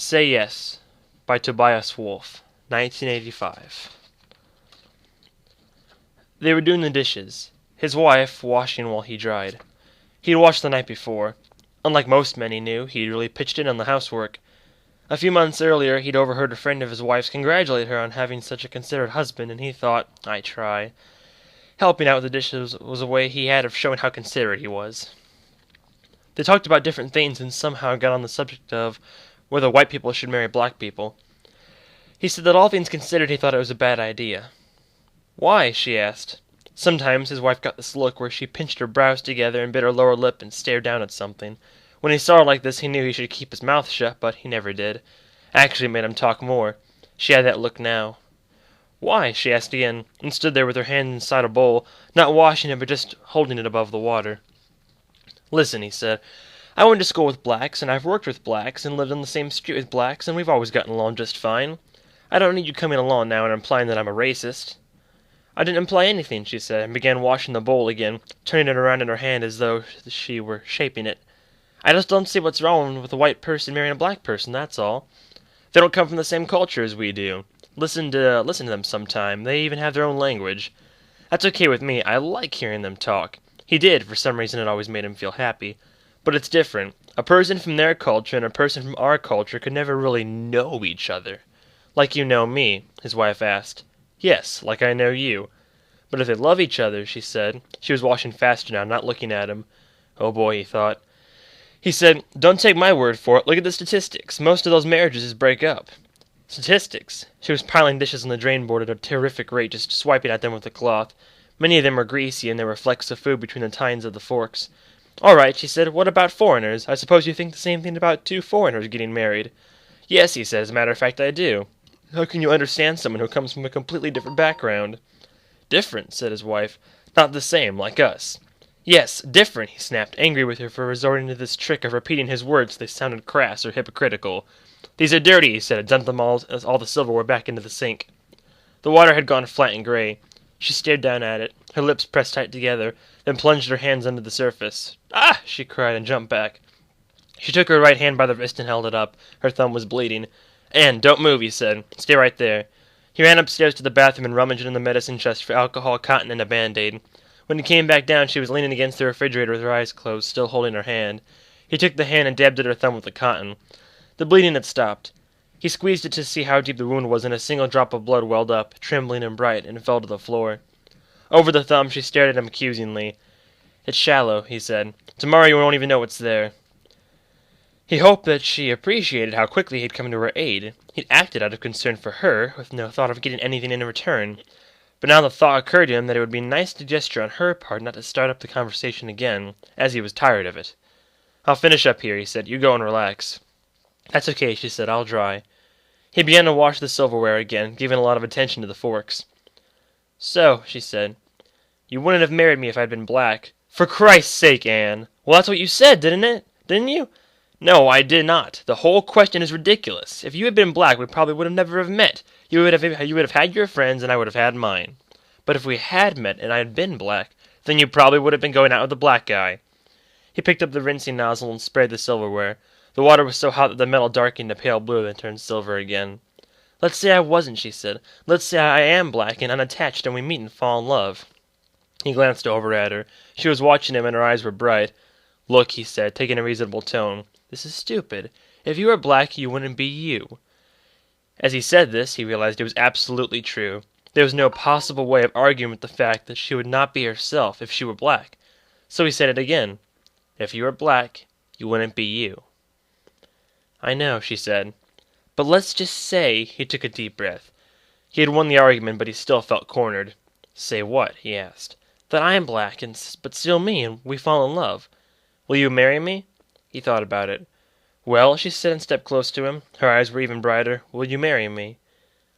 Say Yes by Tobias Wolff, 1985. They were doing the dishes, his wife washing while he dried. He'd washed the night before. Unlike most men he knew, he'd really pitched in on the housework. A few months earlier he'd overheard a friend of his wife's congratulate her on having such a considerate husband, and he thought, I try. Helping out with the dishes was a way he had of showing how considerate he was. They talked about different things and somehow got on the subject of whether white people should marry black people. He said that all things considered he thought it was a bad idea. Why? She asked. Sometimes his wife got this look where she pinched her brows together and bit her lower lip and stared down at something. When he saw her like this he knew he should keep his mouth shut, but he never did. Actually made him talk more. She had that look now. Why? She asked again, and stood there with her hand inside a bowl, not washing it but just holding it above the water. Listen, he said. I went to school with blacks, and I've worked with blacks, and lived on the same street with blacks, and we've always gotten along just fine. I don't need you coming along now and implying that I'm a racist. I didn't imply anything, she said, and began washing the bowl again, turning it around in her hand as though she were shaping it. I just don't see what's wrong with a white person marrying a black person, that's all. They don't come from the same culture as we do. Listen to them sometime. They even have their own language. That's okay with me. I like hearing them talk. He did. For some reason it always made him feel happy. But it's different. A person from their culture and a person from our culture could never really know each other. Like you know me, his wife asked. Yes, like I know you. But if they love each other, she said. She was washing faster now, not looking at him. Oh boy, he thought. He said, don't take my word for it. Look at the statistics. Most of those marriages break up. Statistics? She was piling dishes on the drain board at a terrific rate, just swiping at them with a cloth. Many of them were greasy, and there were flecks of food between the tines of the forks. All right, she said, what about foreigners? I suppose you think the same thing about two foreigners getting married. Yes, he said, as a matter of fact, I do. How can you understand someone who comes from a completely different background? Different, said his wife. Not the same, like us. Yes, different, he snapped, angry with her for resorting to this trick of repeating his words so they sounded crass or hypocritical. These are dirty, he said, and dumped them all the silverware back into the sink. The water had gone flat and gray. She stared down at it, her lips pressed tight together, then plunged her hands under the surface. Ah! She cried and jumped back. She took her right hand by the wrist and held it up. Her thumb was bleeding. Anne, don't move, he said. Stay right there. He ran upstairs to the bathroom and rummaged in the medicine chest for alcohol, cotton, and a Band-Aid. When he came back down, she was leaning against the refrigerator with her eyes closed, still holding her hand. He took the hand and dabbed at her thumb with the cotton. The bleeding had stopped. He squeezed it to see how deep the wound was, and a single drop of blood welled up, trembling and bright, and fell to the floor. Over the thumb, she stared at him accusingly. It's shallow, he said. Tomorrow you won't even know what's there. He hoped that she appreciated how quickly he'd come to her aid. He'd acted out of concern for her, with no thought of getting anything in return. But now the thought occurred to him that it would be a nice gesture on her part not to start up the conversation again, as he was tired of it. I'll finish up here, he said. You go and relax. That's okay, she said. I'll dry. He began to wash the silverware again, giving a lot of attention to the forks. So, she said, you wouldn't have married me if I'd been black. For Christ's sake, Anne! Well, that's what you said, didn't you? No, I did not. The whole question is ridiculous. If you had been black, we probably would have never have met. You would have had your friends, and I would have had mine. But if we had met, and I had been black, then you probably would have been going out with the black guy. He picked up the rinsing nozzle and sprayed the silverware. The water was so hot that the metal darkened a pale blue and turned silver again. Let's say I wasn't, she said. Let's say I am black and unattached, and we meet and fall in love. He glanced over at her. She was watching him, and her eyes were bright. Look, he said, taking a reasonable tone. This is stupid. If you were black, you wouldn't be you. As he said this, he realized it was absolutely true. There was no possible way of arguing with the fact that she would not be herself if she were black. So he said it again. If you were black, you wouldn't be you. I know, she said. But let's just say, he took a deep breath. He had won the argument, but he still felt cornered. Say what? He asked. That I am black, but still me, and we fall in love. Will you marry me? He thought about it. Well, she said and stepped close to him. Her eyes were even brighter. Will you marry me?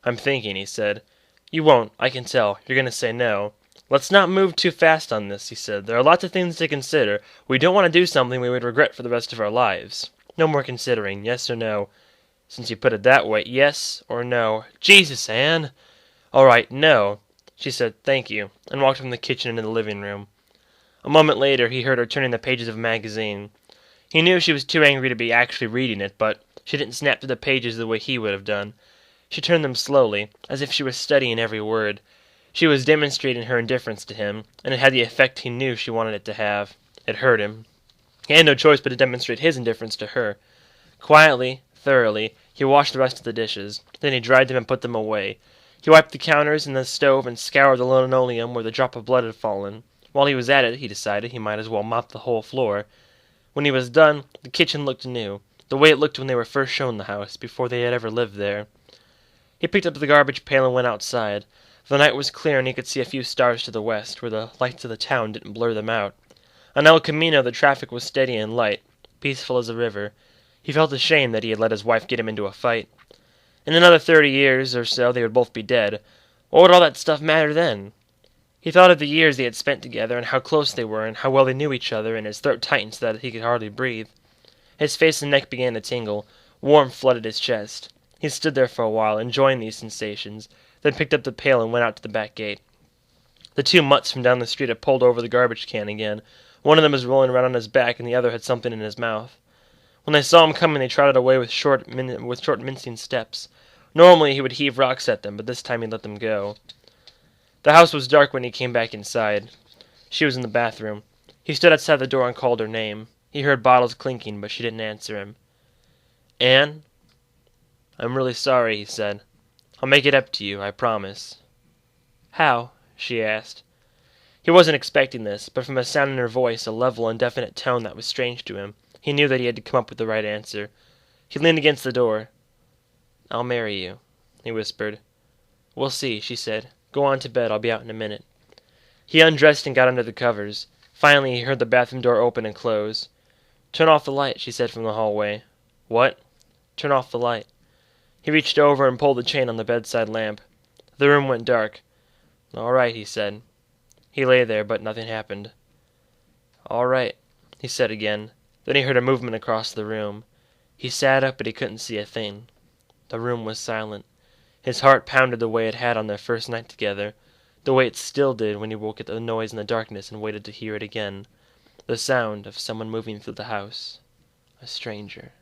I'm thinking, he said. You won't, I can tell. You're going to say no. Let's not move too fast on this, he said. There are lots of things to consider. We don't want to do something we would regret for the rest of our lives. No more considering, yes or no. Since you put it that way, yes or no. Jesus, Anne! All right, no. She said, thank you, and walked from the kitchen into the living room. A moment later, he heard her turning the pages of a magazine. He knew she was too angry to be actually reading it, but She didn't snap through the pages the way he would have done. She turned them slowly, as if she was studying every word. She was demonstrating her indifference to him, and it had the effect he knew she wanted it to have. It hurt him. He had no choice but to demonstrate his indifference to her. Quietly, thoroughly, he washed the rest of the dishes. Then he dried them and put them away. He wiped the counters and the stove and scoured the linoleum where the drop of blood had fallen. While he was at it, he decided he might as well mop the whole floor. When he was done, the kitchen looked new, the way it looked when they were first shown the house, before they had ever lived there. He picked up the garbage pail and went outside. The night was clear and he could see a few stars to the west, where the lights of the town didn't blur them out. On El Camino the traffic was steady and light, peaceful as a river. He felt ashamed that he had let his wife get him into a fight. In another 30 years or so they would both be dead. What would all that stuff matter then? He thought of the years they had spent together and how close they were and how well they knew each other, and his throat tightened so that he could hardly breathe. His face and neck began to tingle. Warmth flooded his chest. He stood there for a while, enjoying these sensations, then picked up the pail and went out to the back gate. The two mutts from down the street had pulled over the garbage can again. One of them was rolling around on his back, and the other had something in his mouth. When they saw him coming, they trotted away with short, mincing steps. Normally he would heave rocks at them, but this time he let them go. The house was dark when he came back inside. She was in the bathroom. He stood outside the door and called her name. He heard bottles clinking, but she didn't answer him. "Anne?" "I'm really sorry," he said. "I'll make it up to you, I promise." "How?" she asked. He wasn't expecting this, but from a sound in her voice, a level and definite tone that was strange to him, he knew that he had to come up with the right answer. He leaned against the door. "I'll marry you," he whispered. "We'll see," she said. "Go on to bed. I'll be out in a minute." He undressed and got under the covers. Finally, he heard the bathroom door open and close. "Turn off the light," she said from the hallway. "What?" "Turn off the light." He reached over and pulled the chain on the bedside lamp. The room went dark. "All right," he said. He lay there, but nothing happened. "All right," he said again. Then he heard a movement across the room. He sat up, but he couldn't see a thing. The room was silent. His heart pounded the way it had on their first night together, the way it still did when he woke at the noise in the darkness and waited to hear it again. The sound of someone moving through the house. A stranger.